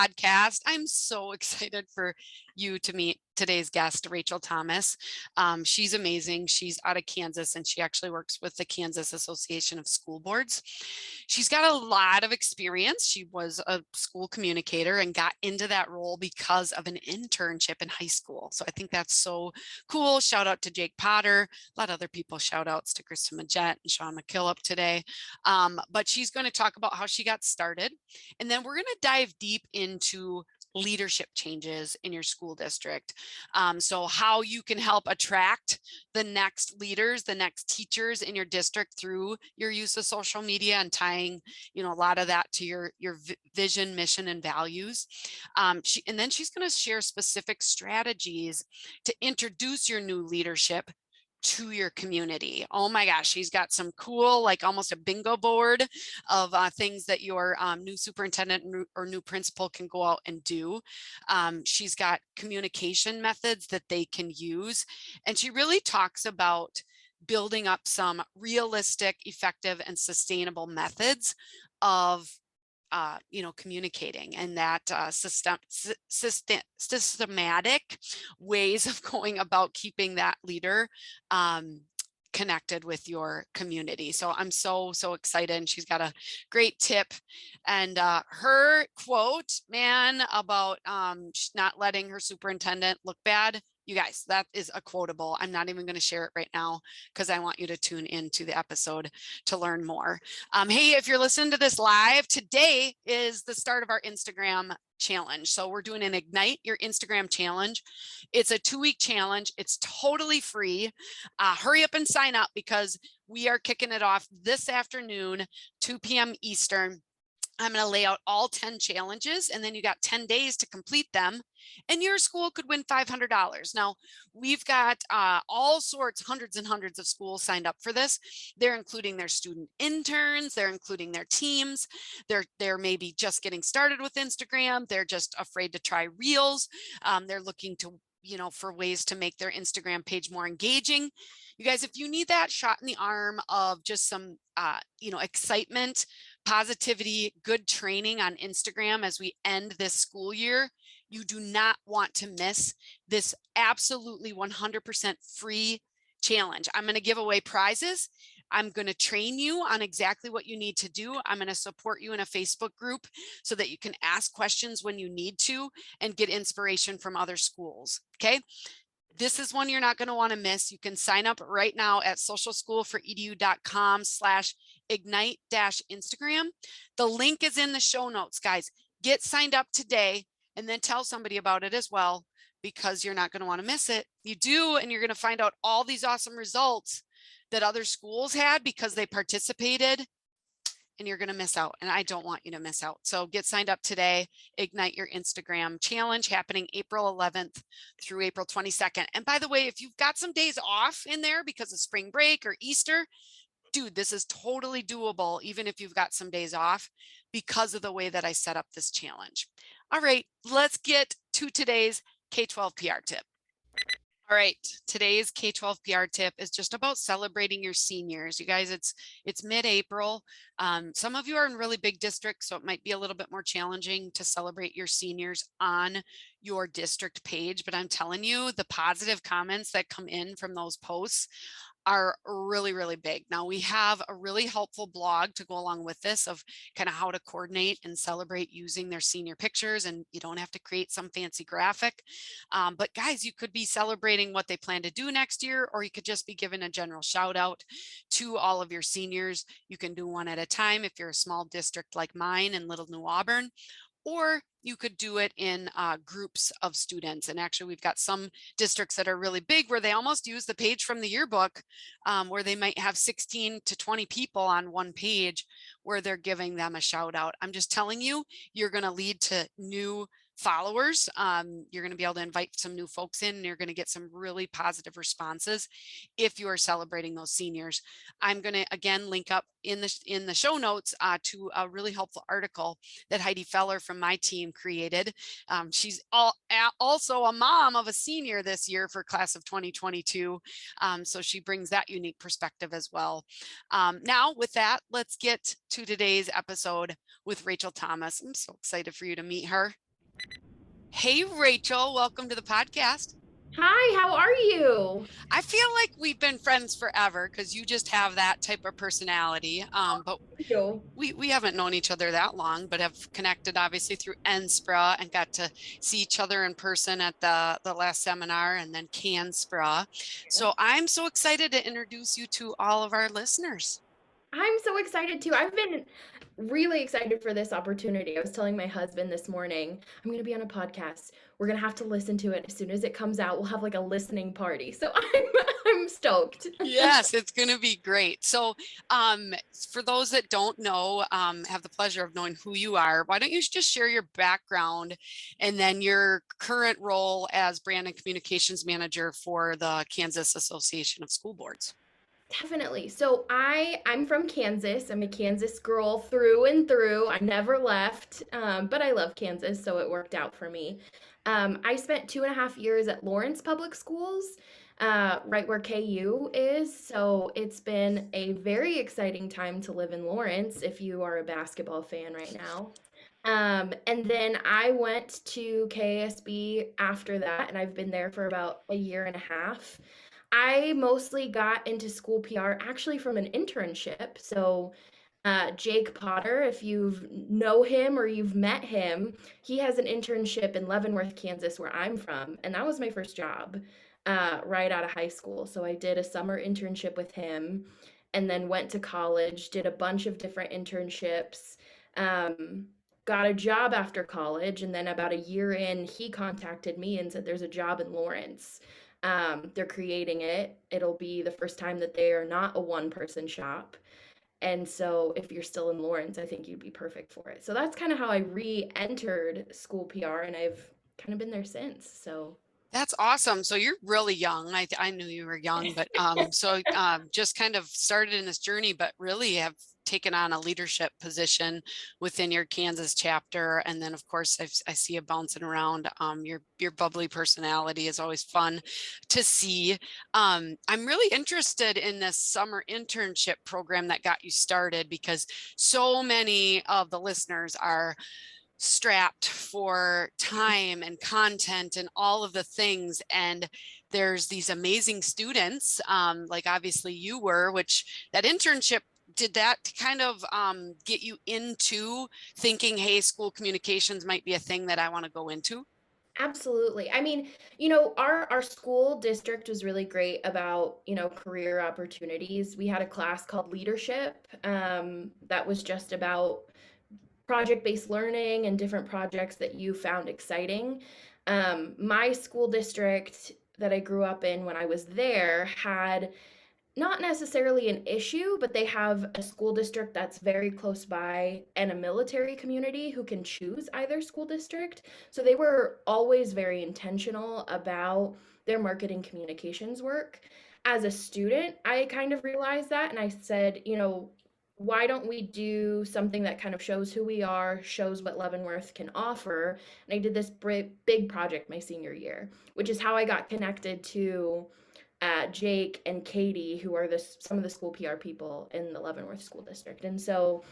podcast. I'm so excited for you to meet today's guest, Rachel Thomas. She's amazing. She's out of Kansas and she actually works with the Kansas Association of School Boards. She's got a lot of experience. She was a school communicator and got into that role because of an internship in high school. So I think that's so cool. Shout out to Jake Potter. A lot of other people shout outs to Kristen Majette and Sean McKillop today. But she's going to talk about how she got started. And then we're going to dive deep into leadership changes in your school district. So how you can help attract the next leaders, the next teachers in your district through your use of social media and tying, a lot of that to your vision, mission, and values. And then she's going to share specific strategies to introduce your new leadership to your community. Oh my gosh, she's got some cool, like almost a bingo board of things that your new superintendent or new principal can go out and do. She's got communication methods that they can use. And she really talks about building up some realistic, effective, and sustainable methods of communicating, and that systematic ways of going about keeping that leader connected with your community. So I'm so excited, and she's got a great tip. And her quote, man, about not letting her superintendent look bad. You guys, that is a quotable. I'm not even going to share it right now because I want you to tune into the episode to learn more. Hey, if you're listening to this live, today is the start of our Instagram challenge. So we're doing an Ignite Your Instagram challenge. It's a 2-week challenge. It's totally free. Hurry up and sign up because we are kicking it off this afternoon, 2 p.m. Eastern. I'm going to lay out all 10 challenges, and then you got 10 days to complete them, and your school could win $500. Now, we've got all sorts, hundreds and hundreds of schools signed up for this. They're including their student interns, they're including their teams, they're maybe just getting started with Instagram, they're just afraid to try Reels, they're looking to for ways to make their Instagram page more engaging. You guys, if you need that shot in the arm of just some, excitement, positivity, good training on Instagram as we end this school year, you do not want to miss this absolutely 100% free challenge. I'm going to give away prizes. I'm going to train you on exactly what you need to do. I'm going to support you in a Facebook group so that you can ask questions when you need to and get inspiration from other schools. Okay. This is one you're not going to want to miss. You can sign up right now at socialschoolforedu.com/ignite-Instagram. The link is in the show notes, guys. Get signed up today and then tell somebody about it as well, because you're not going to want to miss it. You do, and you're going to find out all these awesome results that other schools had because they participated, and you're going to miss out, and I don't want you to miss out. So get signed up today. Ignite Your Instagram challenge happening April 11th through April 22nd. And by the way, if you've got some days off in there because of spring break or Easter, dude, this is totally doable, even if you've got some days off, because of the way that I set up this challenge. All right, let's get to today's K-12 PR tip. All right, today's K-12 PR tip is just about celebrating your seniors. You guys, it's mid-April. Some of you are in really big districts, so it might be a little bit more challenging to celebrate your seniors on your district page, but I'm telling you, the positive comments that come in from those posts are really, really big. Now, we have a really helpful blog to go along with this of kind of how to coordinate and celebrate using their senior pictures, and you don't have to create some fancy graphic. But guys, you could be celebrating what they plan to do next year, or you could just be giving a general shout out to all of your seniors. You can do one at a time if you're a small district like mine in Little New Auburn, or you could do it in groups of students. And actually, we've got some districts that are really big where they almost use the page from the yearbook, where they might have 16 to 20 people on one page where they're giving them a shout out. I'm just telling you, you're going to lead to new followers. You're going to be able to invite some new folks in, and you're going to get some really positive responses if you are celebrating those seniors. I'm going to again link up in the show notes to a really helpful article that Heidi Feller from my team created. She's also a mom of a senior this year for class of 2022. So she brings that unique perspective as well. Now with that, let's get to today's episode with Rachel Thomas. I'm so excited for you to meet her. Hey, Rachel, welcome to the podcast. Hi, how are you? I feel like we've been friends forever because you just have that type of personality. But Thank you. we haven't known each other that long, but have connected obviously through NSPRA and got to see each other in person at the last seminar and then CANSPRA. So I'm so excited to introduce you to all of our listeners. I'm so excited too. I've been really excited for this opportunity. I was telling my husband this morning, I'm going to be on a podcast. We're going to have to listen to it as soon as it comes out. We'll have like a listening party. So I'm stoked. Yes, it's going to be great. So, for those that don't know, have the pleasure of knowing who you are, why don't you just share your background and then your current role as brand and communications manager for the Kansas Association of School Boards? Definitely. So I'm from Kansas. I'm a Kansas girl through and through. I never left, but I love Kansas, so it worked out for me. I spent 2.5 years at Lawrence Public Schools, right where KU is. So it's been a very exciting time to live in Lawrence if you are a basketball fan right now. And then I went to KSB after that, and I've been there for about a year and a half. I mostly got into school PR actually from an internship. So Jake Potter, if you know him or you've met him, he has an internship in Leavenworth, Kansas, where I'm from, and that was my first job right out of high school. So I did a summer internship with him, and then went to college, did a bunch of different internships. Um, Got a job after college, and then about a year in, he contacted me and said, "There's a job in Lawrence. They're creating it. It'll be the first time that they are not a one-person shop." And so if you're still in Lawrence, I think you'd be perfect for it. So that's kind of how I re-entered school PR, and I've kind of been there since. So That's awesome. So you're really young. I knew you were young, but just kind of started in this journey, but really have taken on a leadership position within your Kansas chapter. And then, of course, I see you bouncing around. Your bubbly personality is always fun to see. I'm really interested in this summer internship program that got you started because so many of the listeners are strapped for time and content and all of the things. And there's these amazing students, like obviously you were, which that internship did that kind of get you into thinking, hey, school communications might be a thing that I want to go into? absolutely. I mean, our school district was really great about, career opportunities. We had a class called leadership, that was just about project-based learning and different projects that you found exciting. My school district that I grew up in when I was there had not necessarily an issue, but they have a school district that's very close by and a military community who can choose either school district. So they were always very intentional about their marketing communications work. As a student, I kind of realized that, and I said, why don't we do something that kind of shows who we are, shows what Leavenworth can offer? And I did this big project my senior year, which is how I got connected to Jake and Katie, who are some of the school PR people in the Leavenworth School District. And so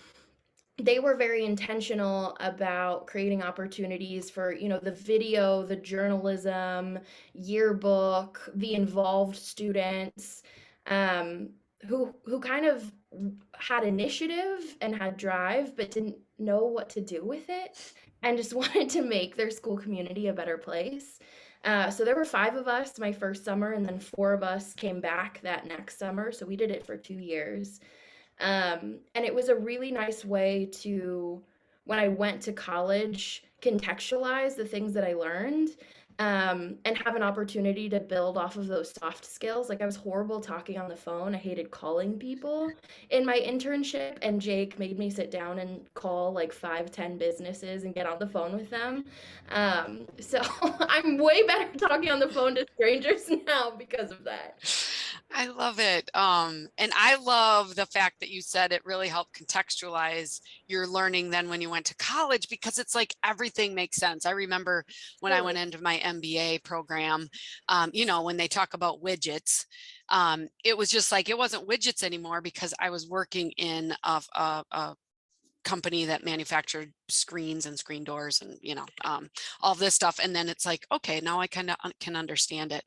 they were very intentional about creating opportunities for, the video, the journalism, yearbook, the involved students, um, who kind of had initiative and had drive, but didn't know what to do with it, and just wanted to make their school community a better place. So there were 5 of us my first summer, and then 4 of us came back that next summer. So we did it for 2 years. And it was a really nice way to, when I went to college, contextualize the things that I learned, and have an opportunity to build off of those soft skills. Like I was horrible talking on the phone. I hated calling people in my internship, and Jake made me sit down and call like 5, 10 businesses and get on the phone with them. So I'm way better talking on the phone to strangers now because of that. I love it. And I love the fact that you said it really helped contextualize your learning then when you went to college, because it's like everything makes sense. I remember when I went Totally. into my MBA program, when they talk about widgets, it was just like, it wasn't widgets anymore because I was working in a company that manufactured screens and screen doors and, all this stuff. And then it's like, okay, now I kind of can understand it.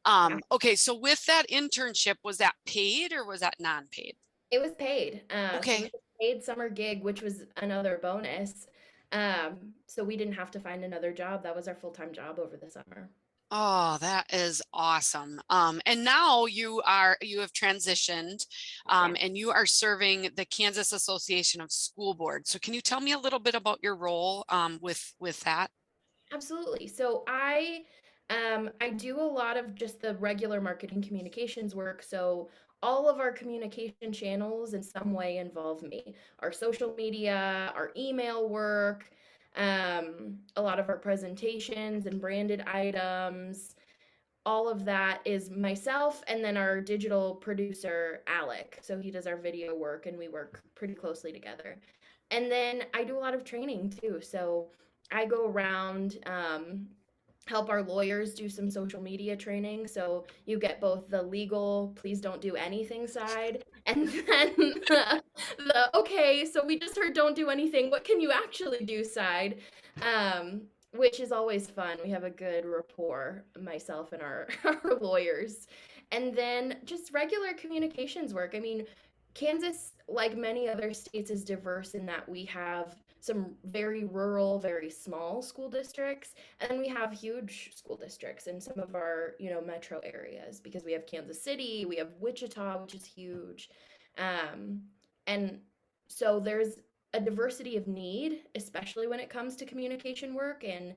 Yeah. Okay. So with that internship, was that paid or was that non-paid? It was paid. So Okay. it was a paid summer gig, which was another bonus. So we didn't have to find another job. That was our full-time job over the summer. Oh, that is awesome. And now you have transitioned, Yeah. and you are serving the Kansas Association of School Boards. So can you tell me a little bit about your role with that? Absolutely. So I do a lot of just the regular marketing communications work. So all of our communication channels in some way involve me. Our social media, our email work, a lot of our presentations and branded items, all of that is myself and then our digital producer Alec. So he does our video work and we work pretty closely together. And then I do a lot of training too. So I go around, help our lawyers do some social media training. So you get both the legal, please don't do anything side, and then okay, so we just heard don't do anything. What can you actually do side? Um, which is always fun. We have a good rapport, myself and our, our lawyers. And then just regular communications work. I mean, Kansas, like many other states, is diverse in that we have some very rural, very small school districts, and then we have huge school districts in some of our, metro areas because we have Kansas City, we have Wichita, which is huge. Um, and so there's a diversity of need, especially when it comes to communication work and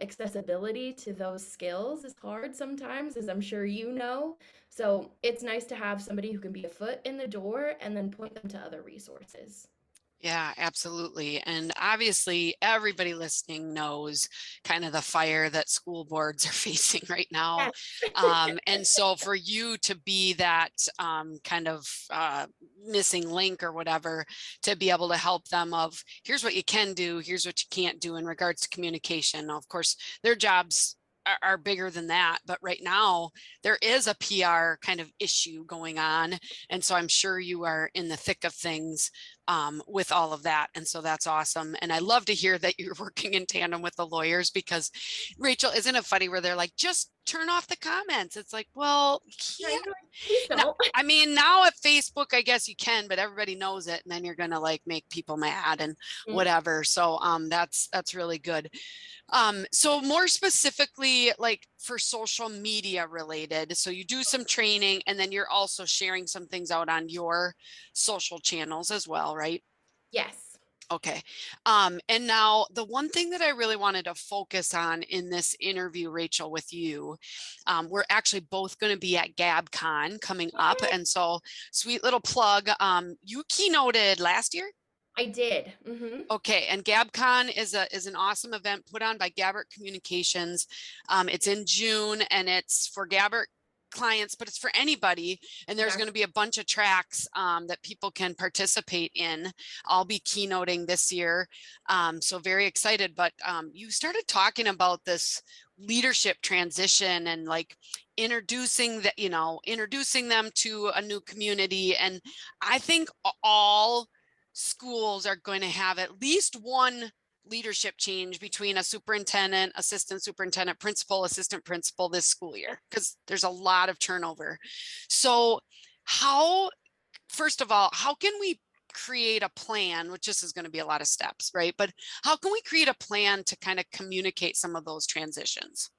accessibility to those skills is hard sometimes, as I'm sure you know. So it's nice to have somebody who can be a foot in the door and then point them to other resources. Yeah, absolutely. And obviously, everybody listening knows kind of the fire that school boards are facing right now. Yes. And so for you to be that kind of missing link or whatever, to be able to help them of here's what you can do, here's what you can't do in regards to communication. Now, of course, their jobs are bigger than that, but right now there is a PR kind of issue going on. And so I'm sure you are in the thick of things with all of that. And so that's awesome. And I love to hear that you're working in tandem with the lawyers because Rachel, isn't it funny where they're like, just turn off the comments? It's like, well, Yeah, yeah. you're like, please No, don't. I mean, now at Facebook, I guess you can, but everybody knows it. And then you're going to like make people mad and whatever. So that's really good. So more specifically, like for social media related, so you do some training and then you're also sharing some things out on your social channels as well, right? Yes. Okay. And now the one thing that I really wanted to focus on in this interview, Rachel, with you, we're actually both going to be at GabCon coming up. And so sweet little plug, you keynoted last year. I did. Hmm. Okay, and GabCon is an awesome event put on by Gabbert Communications. It's in June and it's for Gabbert clients, but it's for anybody. And there's going to be a bunch of tracks that people can participate in. I'll be keynoting this year, so very excited. But you started talking about this leadership transition and like introducing that, introducing them to a new community. And I think all schools are going to have at least one leadership change between a superintendent, assistant superintendent, principal, assistant principal this school year, because there's a lot of turnover. So how, first of all, how can we create a plan, which this is going to be a lot of steps, right? But how can we create a plan to kind of communicate some of those transitions?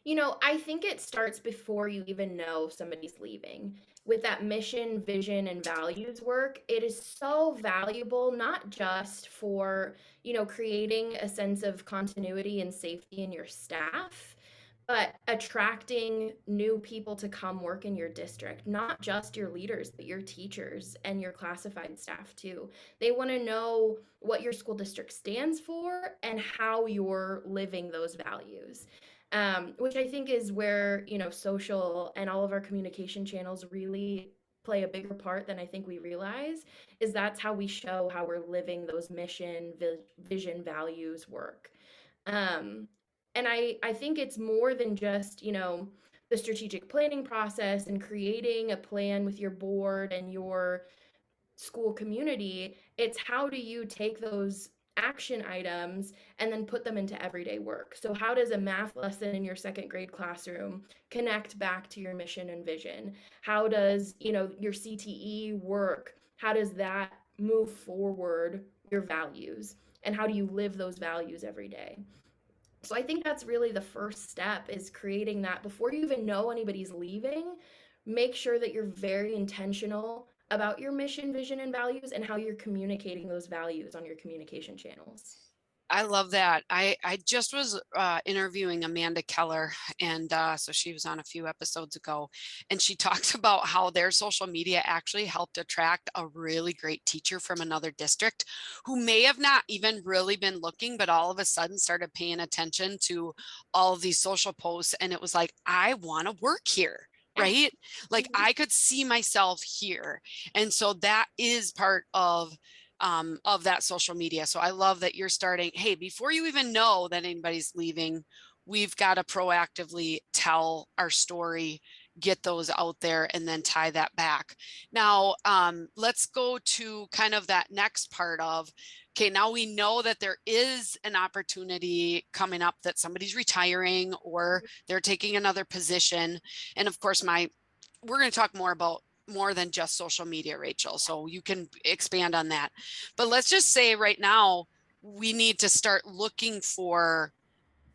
I think it starts before you even know somebody's leaving. With that mission, vision, and values work, it is so valuable, not just for, creating a sense of continuity and safety in your staff, but attracting new people to come work in your district, not just your leaders, but your teachers and your classified staff too. They want to know what your school district stands for and how you're living those values, which I think is where, social and all of our communication channels really play a bigger part than I think we realize, is that's how we show how we're living those mission, vision, values work. Um, and I think it's more than just, the strategic planning process and creating a plan with your board and your school community, it's how do you take those action items and then put them into everyday work. So how does a math lesson in your second grade classroom connect back to your mission and vision? How does, your CTE work? How does that move forward your values? And how do you live those values every day? So I think that's really the first step, is creating that before you even know anybody's leaving. Make sure that you're very intentional about your mission, vision, and values, and how you're communicating those values on your communication channels. I love that. I just was interviewing Amanda Keller, and so she was on a few episodes ago, and she talks about how their social media actually helped attract a really great teacher from another district who may have not even really been looking, but all of a sudden started paying attention to all of these social posts, and it was like, I want to work here. Yes. Right? Like Mhm. I could see myself here. And so that is part of that social media. So I love that you're starting, hey, before you even know that anybody's leaving, we've got to proactively tell our story, get those out there, and then tie that back. Now, let's go to kind of that next part of, okay, now we know that there is an opportunity coming up that somebody's retiring or they're taking another position. And of course, we're going to talk more about more than just social media, Rachel. So you can expand on that. But let's just say right now, we need to start looking for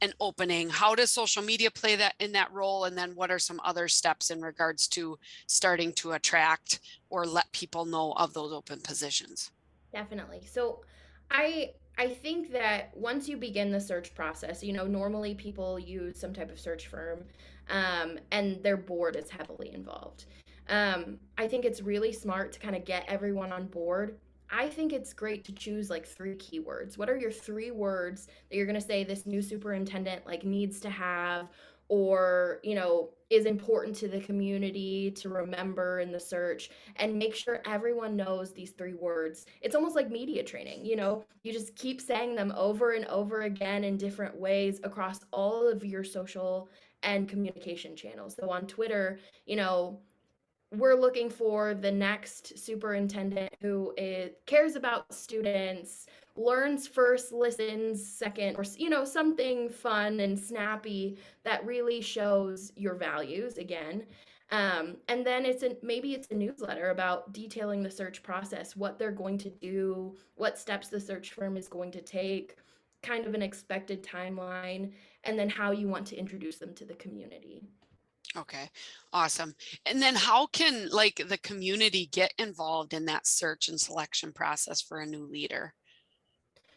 an opening. How does social media play that in that role? And then what are some other steps in regards to starting to attract or let people know of those open positions? Definitely. So I think that once you begin the search process, normally people use some type of search firm, and their board is heavily involved. I think it's really smart to kind of get everyone on board. I think it's great to choose like three keywords. What are your three words that you're going to say this new superintendent like needs to have, or is important to the community to remember in the search, and make sure everyone knows these three words. It's almost like media training, you just keep saying them over and over again in different ways across all of your social and communication channels. So on Twitter, we're looking for the next superintendent who cares about students, learns first, listens second, or something fun and snappy that really shows your values again. And then maybe it's a newsletter about detailing the search process, what they're going to do, what steps the search firm is going to take, kind of an expected timeline, and then how you want to introduce them to the community. Okay, awesome. And then how can like the community get involved in that search and selection process for a new leader?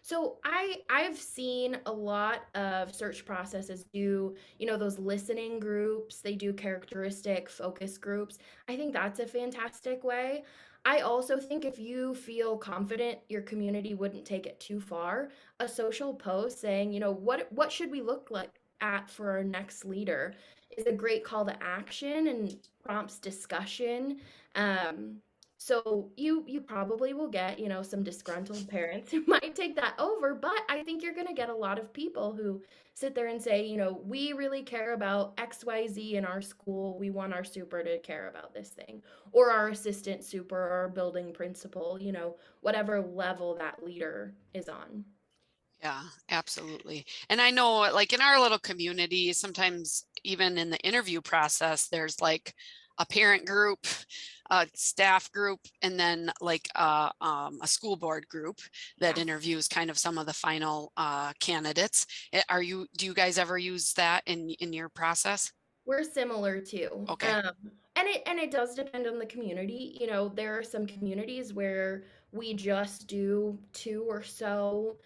So I've seen a lot of search processes do, those listening groups, they do characteristic focus groups. I think that's a fantastic way. I also think if you feel confident your community wouldn't take it too far, a social post saying, what should we look like at for our next leader is a great call to action and prompts discussion. Um, so you probably will get, some disgruntled parents who might take that over, but I think you're going to get a lot of people who sit there and say, we really care about XYZ in our school. We want our super to care about this thing, or our assistant super or our building principal, whatever level that leader is on. Yeah, absolutely. And I know like in our little community, sometimes even in the interview process, there's like a parent group, a staff group, and then like a school board group that Yes. interviews kind of some of the final candidates. Do you guys ever use that in your process? We're similar too. Okay. And it does depend on the community. There are some communities where we just do two or so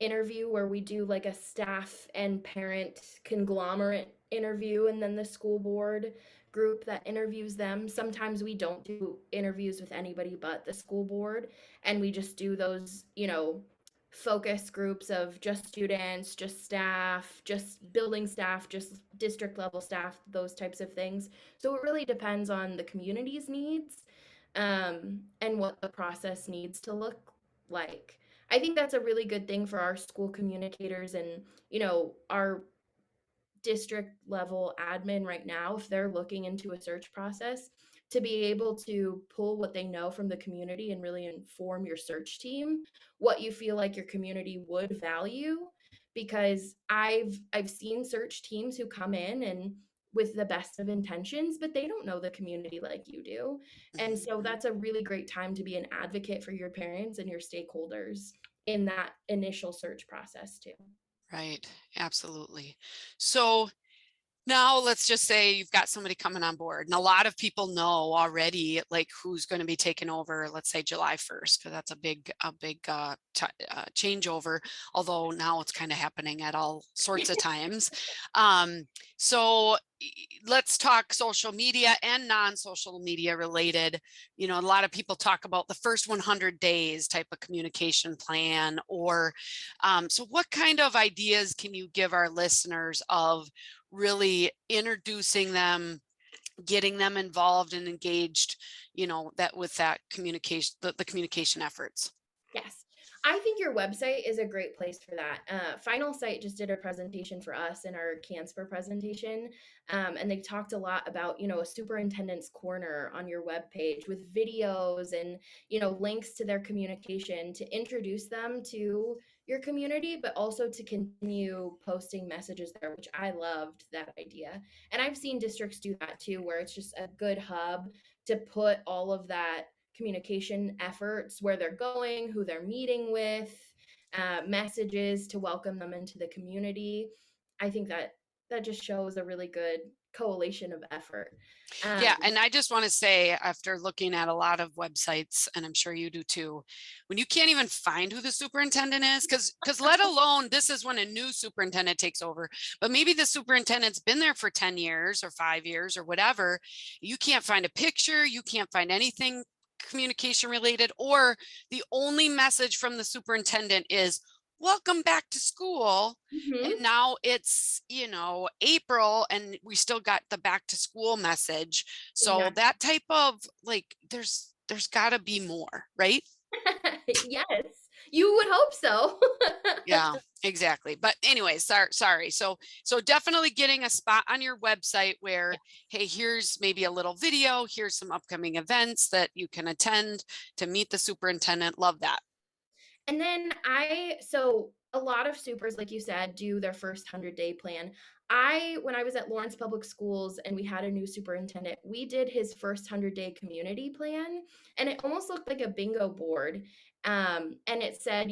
interview, where we do like a staff and parent conglomerate interview, and then the school board group that interviews them. Sometimes we don't do interviews with anybody but the school board, and we just do those, focus groups of just students, just staff, just building staff, just district level staff, those types of things. So it really depends on the community's needs, and what the process needs to look like. I think that's a really good thing for our school communicators and, our district level admin right now, if they're looking into a search process. to be able to pull what they know from the community and really inform your search team what you feel like your community would value. Because I've seen search teams who come in and with the best of intentions, but they don't know the community like you do. And Mhm. so that's a really great time to be an advocate for your parents and your stakeholders in that initial search process too. Right, absolutely. So now let's just say you've got somebody coming on board and a lot of people know already like who's going to be taking over, let's say July 1st, because that's a big changeover, although now it's kind of happening at all sorts of times. Um, so let's talk social media and non-social media related. You know, a lot of people talk about the first 100 days type of communication plan, or so what kind of ideas can you give our listeners of really introducing them, getting them involved and engaged, you know, that with that communication, the communication efforts? Yes. I think your website is a great place for that. Final Site just did a presentation for us in our Cancer presentation, and they talked a lot about, a Superintendent's Corner on your webpage with videos and, links to their communication to introduce them to your community, but also to continue posting messages there, which I loved that idea. And I've seen districts do that too, where it's just a good hub to put all of that communication efforts, where they're going, who they're meeting with, messages to welcome them into the community. I think that just shows a really good coalition of effort. Yeah, Um, and I just want to say, after looking at a lot of websites, and I'm sure you do too, when you can't even find who the superintendent is, because let alone this is when a new superintendent takes over, but maybe the superintendent's been there for 10 years or 5 years or whatever, you can't find a picture, you can't find anything communication related, or the only message from the superintendent is welcome back to school. And mhm, now it's, April and we still got the back to school message. So exactly. that type of like, there's got to be more, right? Yes, you would hope so. Yeah, exactly. But anyway, sorry. So definitely getting a spot on your website where, hey, here's maybe a little video, here's some upcoming events that you can attend to meet the superintendent. Love that. And then so a lot of supers, like you said, do their first 100-day plan. When I was at Lawrence Public Schools and we had a new superintendent, we did his first 100-day community plan, and it almost looked like a bingo board. And it said,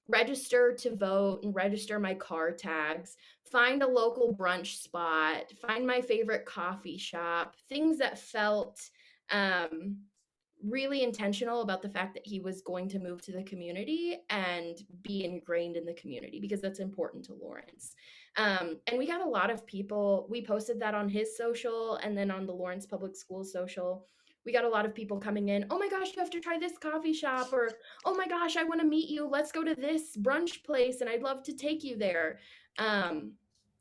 register to vote and register my car tags, find a local brunch spot, find my favorite coffee shop, things that felt um, really intentional about the fact that he was going to move to the community and be ingrained in the community because that's important to Lawrence. And we got a lot of people. We posted that on his social and then on the Lawrence Public Schools social. We got a lot of people coming in. Oh my gosh, you have to try this coffee shop, or oh my gosh, I want to meet you. Let's go to this brunch place and I'd love to take you there. Um,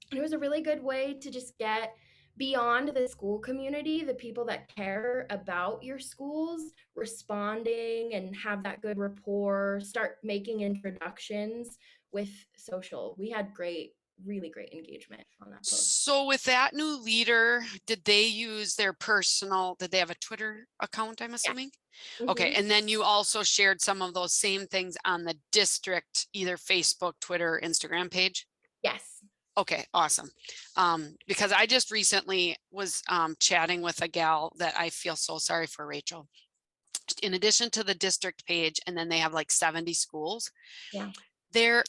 and it was a really good way to just get beyond the school community, the people that care about your schools, responding and have that good rapport, start making introductions with social. We had really great engagement on that post. So with that new leader, did they have a Twitter account, I'm Yeah. assuming? Okay, Hmm. and then you also shared some of those same things on the district, either Facebook, Twitter, Instagram page? Yes. Okay, awesome. Because I just recently was chatting with a gal that I feel so sorry for, Rachel. In addition to the district page, and then they have like 70 schools, Yeah.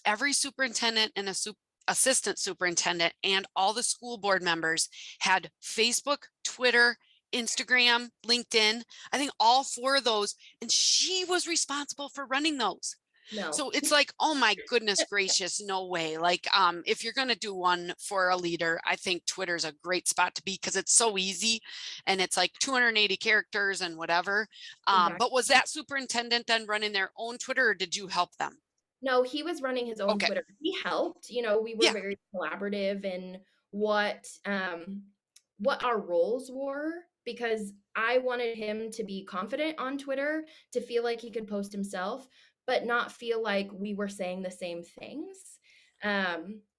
every superintendent and assistant superintendent and all the school board members had Facebook, Twitter, Instagram, LinkedIn. I think all four of those, and she was responsible for running those. No. So it's like, oh my goodness gracious, no way. Like, if you're going to do one for a leader, I think Twitter's a great spot to be because it's so easy and it's like 280 characters and whatever. Exactly. But was that superintendent then running their own Twitter, or did you help them? No, he was running his own Okay. Twitter. He helped, we were Yeah. very collaborative in what our roles were because I wanted him to be confident on Twitter, to feel like he could post himself, but not feel like we were saying the same things.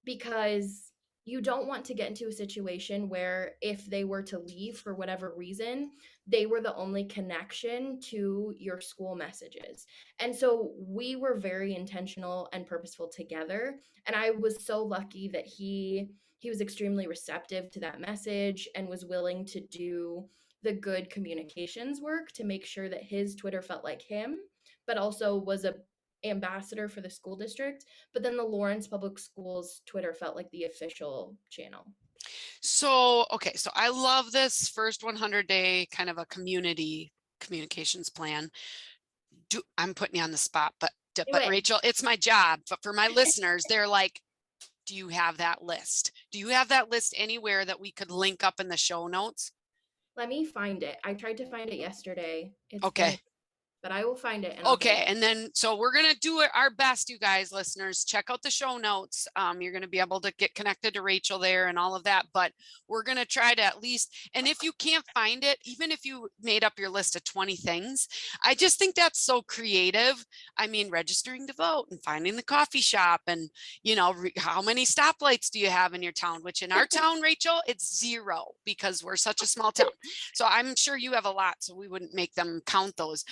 Because you don't want to get into a situation where if they were to leave for whatever reason, they were the only connection to your school messages. And so we were very intentional and purposeful together. And I was so lucky that he was extremely receptive to that message and was willing to do the good communications work to make sure that his Twitter felt like him, but also was a ambassador for the school district. But then the Lawrence Public Schools Twitter felt like the official channel. So, okay, so I love this first 100-day kind of a community communications plan. I'm putting you on the spot, but Do it. Rachel, it's my job. But for my listeners, they're like, do you have that list? Do you have that list anywhere that we could link up in the show notes? Let me find it. I tried to find it yesterday. It's been Okay. a, but I will find it and I'll get Okay, it. and then so we're gonna do our best, you guys, listeners. Check out the show notes. You're gonna be able to get connected to Rachel there and all of that. But we're gonna try to at least, and if you can't find it, even if you made up your list of 20 things, I just think that's so creative. I mean, registering to vote and finding the coffee shop, and how many stoplights do you have in your town? Which in our town, Rachel, it's 0 because we're such a small town. So I'm sure you have a lot, so we wouldn't make them count those.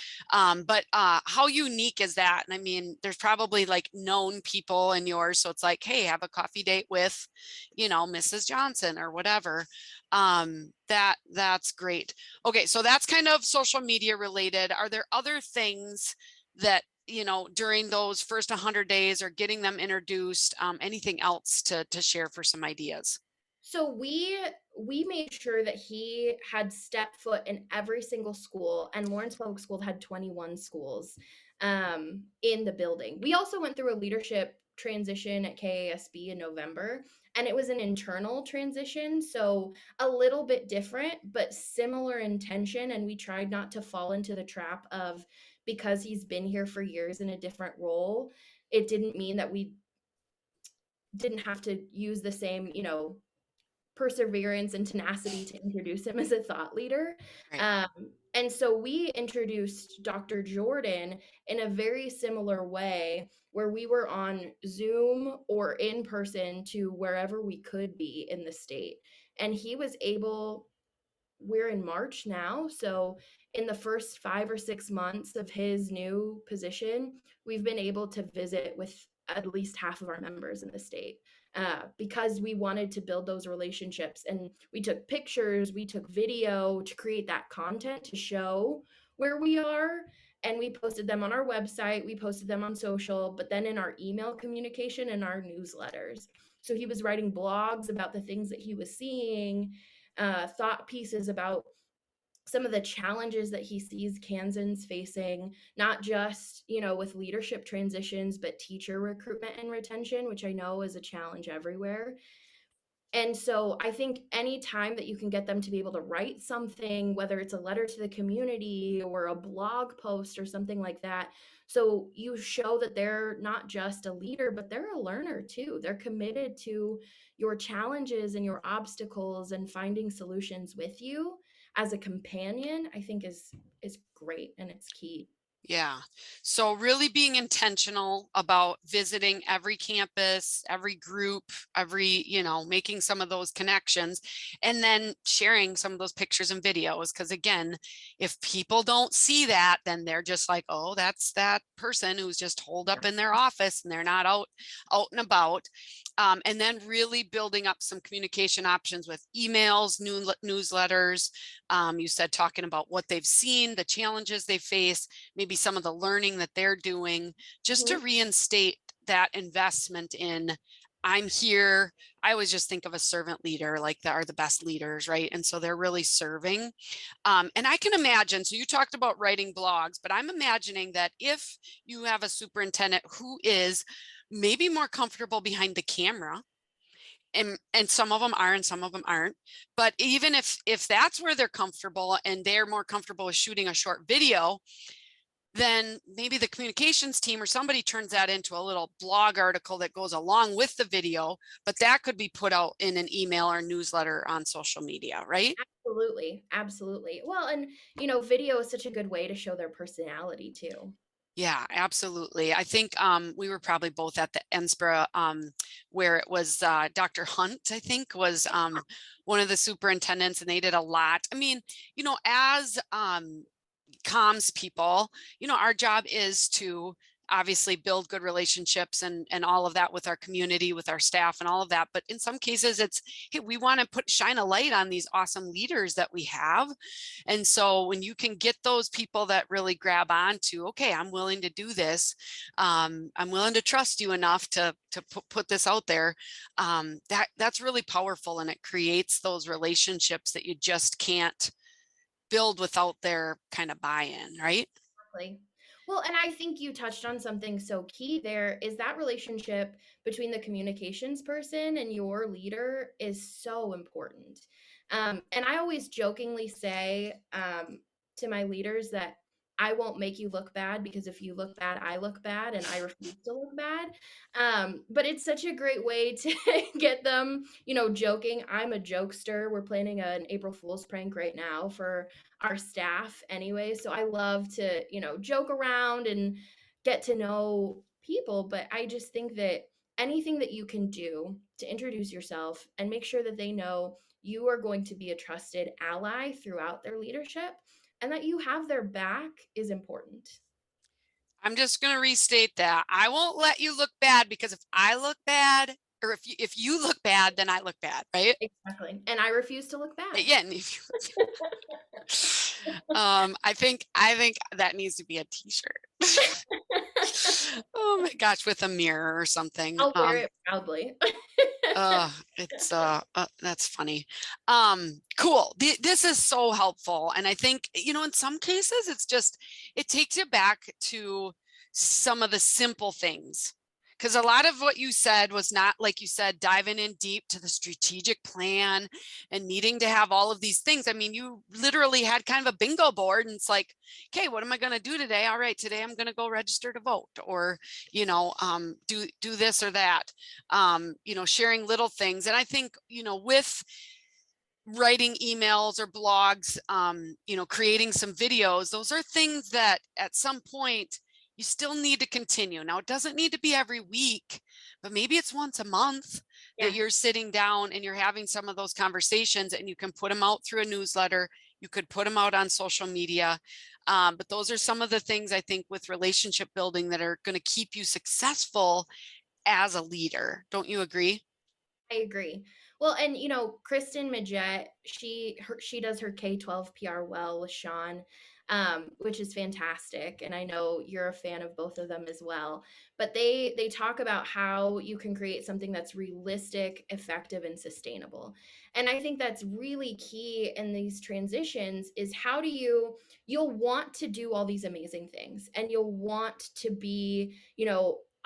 But how unique is that? And I mean, there's probably like known people in yours. So it's like, hey, have a coffee date with, Mrs. Johnson or whatever. That's great. Okay, so that's kind of social media related. Are there other things that, during those first 100 days or getting them introduced, anything else to share for some ideas? So we made sure that he had stepped foot in every single school, and Lawrence Public School had 21 schools in the building. We also went through a leadership transition at KASB in November, and it was an internal transition, so a little bit different, but similar intention. And we tried not to fall into the trap of, because he's been here for years in a different role, it didn't mean that we didn't have to use the same, perseverance and tenacity to introduce him as a thought leader. Right. Um, and so we introduced Dr. Jordan in a very similar way, where we were on Zoom or in person to wherever we could be in the state. And he was able, we're in March now. So in the first 5 or 6 months of his new position, we've been able to visit with at least half of our members in the state, because we wanted to build those relationships. And we took pictures, we took video to create that content to show where we are. And we posted them on our website, we posted them on social, but then in our email communication and our newsletters. So he was writing blogs about the things that he was seeing, thought pieces about some of the challenges that he sees Kansans facing, not just, with leadership transitions, but teacher recruitment and retention, which I know is a challenge everywhere. And so I think any time that you can get them to be able to write something, whether it's a letter to the community or a blog post or something like that, so you show that they're not just a leader, but they're a learner too. They're committed to your challenges and your obstacles and finding solutions with you as a companion, I think is great, and it's key. Yeah. So really being intentional about visiting every campus, every group, making some of those connections, and then sharing some of those pictures and videos. Because again, if people don't see that, then they're just like, oh, that's that person who's just holed up in their office and they're not out and about. And then really building up some communication options with emails, newsletters. You said talking about what they've seen, the challenges they face, maybe some of the learning that they're doing, just to Mhm. reinstate that investment in, I'm here. I always just think of a servant leader, like they are the best leaders, right? And so they're really serving. And I can imagine, so you talked about writing blogs, but I'm imagining that if you have a superintendent who is maybe more comfortable behind the camera, and some of them are and some of them aren't, but even if that's where they're comfortable and they're more comfortable with shooting a short video, then maybe the communications team or somebody turns that into a little blog article that goes along with the video, but that could be put out in an email or newsletter on social media, right? Absolutely, absolutely. Well, and video is such a good way to show their personality too. Yeah, absolutely. I think we were probably both at the Ensborough where it was Dr. Hunt, I think, was one of the superintendents, and they did a lot. I mean, as comms people, our job is to obviously build good relationships and all of that with our community, with our staff and all of that. But in some cases it's, hey, we want to shine a light on these awesome leaders that we have. And so when you can get those people that really grab on to, okay, I'm willing to do this. I'm willing to trust you enough to put this out there. That's really powerful, and it creates those relationships that you just can't build without their kind of buy-in, right? Exactly. Well, and I think you touched on something so key there is that relationship between the communications person and your leader is so important. And I always jokingly say to my leaders that I won't make you look bad because if you look bad, I look bad and I refuse to look bad. But it's such a great way to get them, joking. I'm a jokester. We're planning an April Fool's prank right now for our staff anyway. So I love to, joke around and get to know people. But I just think that anything that you can do to introduce yourself and make sure that they know you are going to be a trusted ally throughout their leadership and that you have their back is important. I'm just going to restate that. I won't let you look bad, because if I look bad, or if you look bad, then I look bad, right? Exactly. And I refuse to look bad. Yeah. And if I think that needs to be a t-shirt. Oh my gosh, with a mirror or something. I'll wear it proudly. It's that's funny. Cool. This is so helpful. And I think, in some cases it takes you back to some of the simple things. Because a lot of what you said was not, like you said, diving in deep to the strategic plan and needing to have all of these things. I mean, you literally had kind of a bingo board, and it's like, okay, what am I going to do today? All right, today I'm going to go register to vote, or, do this or that, sharing little things. And I think, with writing emails or blogs, creating some videos, those are things that at some point you still need to continue. Now, it doesn't need to be every week, but maybe it's once a month that Yeah, you're sitting down and you're having some of those conversations, and you can put them out through a newsletter. You could put them out on social media. But those are some of the things I think with relationship building that are going to keep you successful as a leader. Don't you agree? I agree. Well, and Kristen Midget, she does her K-12 PR well with Sean, which is fantastic. And I know you're a fan of both of them as well. But they talk about how you can create something that's realistic, effective, and sustainable. And I think that's really key in these transitions is how do you'll want to do all these amazing things and you'll want to be,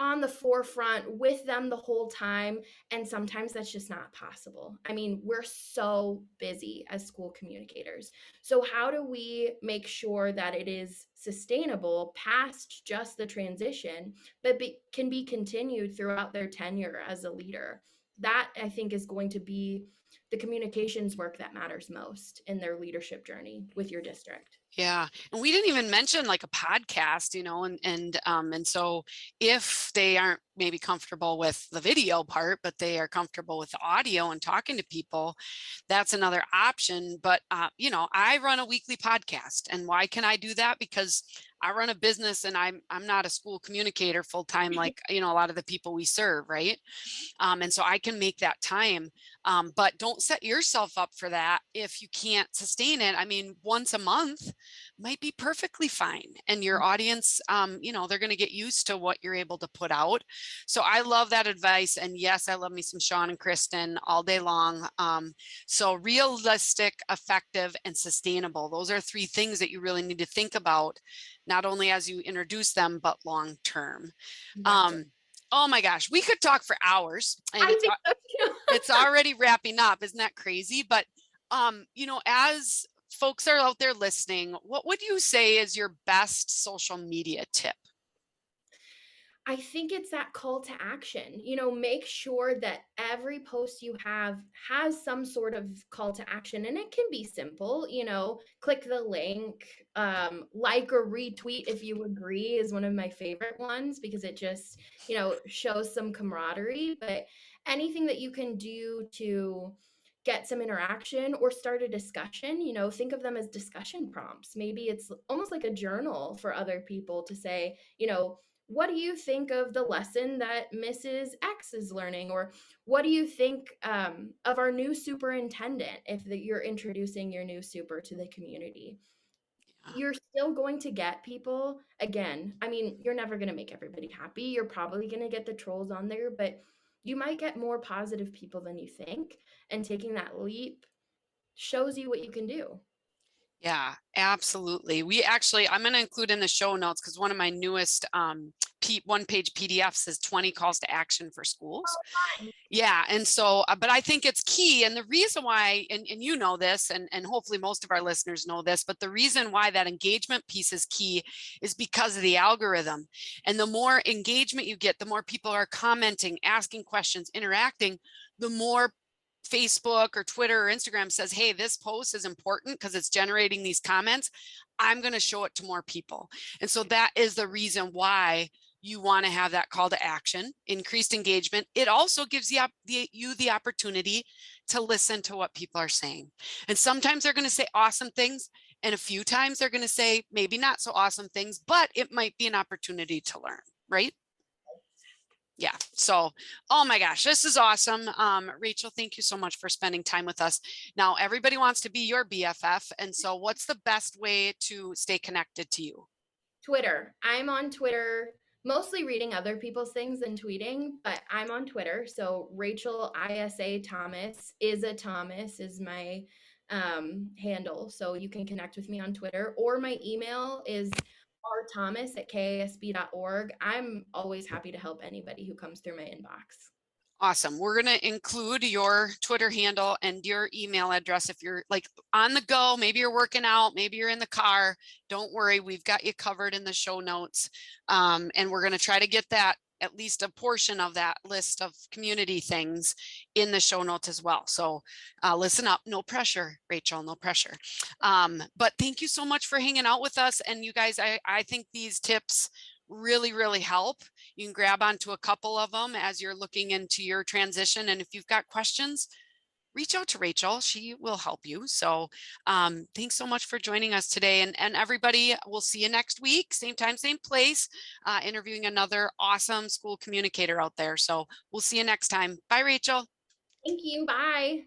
on the forefront with them the whole time, and sometimes that's just not possible. I mean, we're so busy as school communicators. So, how do we make sure that it is sustainable past just the transition, but can be continued throughout their tenure as a leader? That I think is going to be the communications work that matters most in their leadership journey with your district. Yeah. And we didn't even mention like a podcast, and so if they aren't maybe comfortable with the video part, but they are comfortable with the audio and talking to people, that's another option. But I run a weekly podcast. And why can I do that? Because I run a business, and I'm not a school communicator full time, like, a lot of the people we serve, right? And so I can make that time. But don't set yourself up for that if you can't sustain it. I mean, once a month might be perfectly fine. And your audience, they're going to get used to what you're able to put out. So I love that advice. And yes, I love me some Sean and Kristen all day long. So realistic, effective, and sustainable. Those are three things that you really need to think about, not only as you introduce them, but long term. Gotcha. Um, Oh my gosh, we could talk for hours, and I it's think so too. it's already wrapping up. Isn't that crazy? But as folks are out there listening, what would you say is your best social media tip? I think it's that call to action. You know, make sure that every post you have has some sort of call to action, and it can be simple, you know, click the link, like or retweet if you agree is one of my favorite ones because it just, you know, shows some camaraderie, but anything that you can do to get some interaction or start a discussion, you know, think of them as discussion prompts. Maybe it's almost like a journal for other people to say, you know, what do you think of the lesson that Mrs. X is learning? Or what do you think of our new superintendent if you're introducing your new super to the community? Yeah. You're still going to get people, again, I mean, you're never going to make everybody happy. You're probably going to get the trolls on there, but you might get more positive people than you think. And taking that leap shows you what you can do. Yeah, absolutely. We actually, I'm going to include in the show notes because one of my newest one-page PDFs is 20 calls to action for schools. Yeah. And so, but I think it's key. And the reason why, and you know this, and hopefully most of our listeners know this, but the reason why that engagement piece is key is because of the algorithm. And the more engagement you get, the more people are commenting, asking questions, interacting, the more Facebook or Twitter or Instagram says, hey, this post is important because it's generating these comments. I'm going to show it to more people. And so that is the reason why you want to have that call to action, increased engagement. It also gives you the opportunity to listen to what people are saying. And sometimes they're going to say awesome things. And a few times they're going to say maybe not so awesome things, but it might be an opportunity to learn, right? Yeah. So, oh my gosh, this is awesome. Rachel, thank you so much for spending time with us. Now, everybody wants to be your BFF. And so what's the best way to stay connected to you? Twitter. I'm on Twitter, mostly reading other people's things and tweeting, but I'm on Twitter. So Rachel ISA Thomas is my handle. So you can connect with me on Twitter, or my email is rthomas@kasb.org. I'm always happy to help anybody who comes through my inbox. Awesome. We're going to include your Twitter handle and your email address if you're like on the go, maybe you're working out, maybe you're in the car. Don't worry, we've got you covered in the show notes. And we're going to try to get that, at least a portion of that list of community things in the show notes as well. So listen up, no pressure, Rachel, no pressure. But thank you so much for hanging out with us. And you guys, I think these tips really help. You can grab onto a couple of them as you're looking into your transition. And if you've got questions, reach out to Rachel. She will help you. So thanks so much for joining us today. And everybody, we'll see you next week, same time, same place, interviewing another awesome school communicator out there. So we'll see you next time. Bye, Rachel. Thank you. Bye.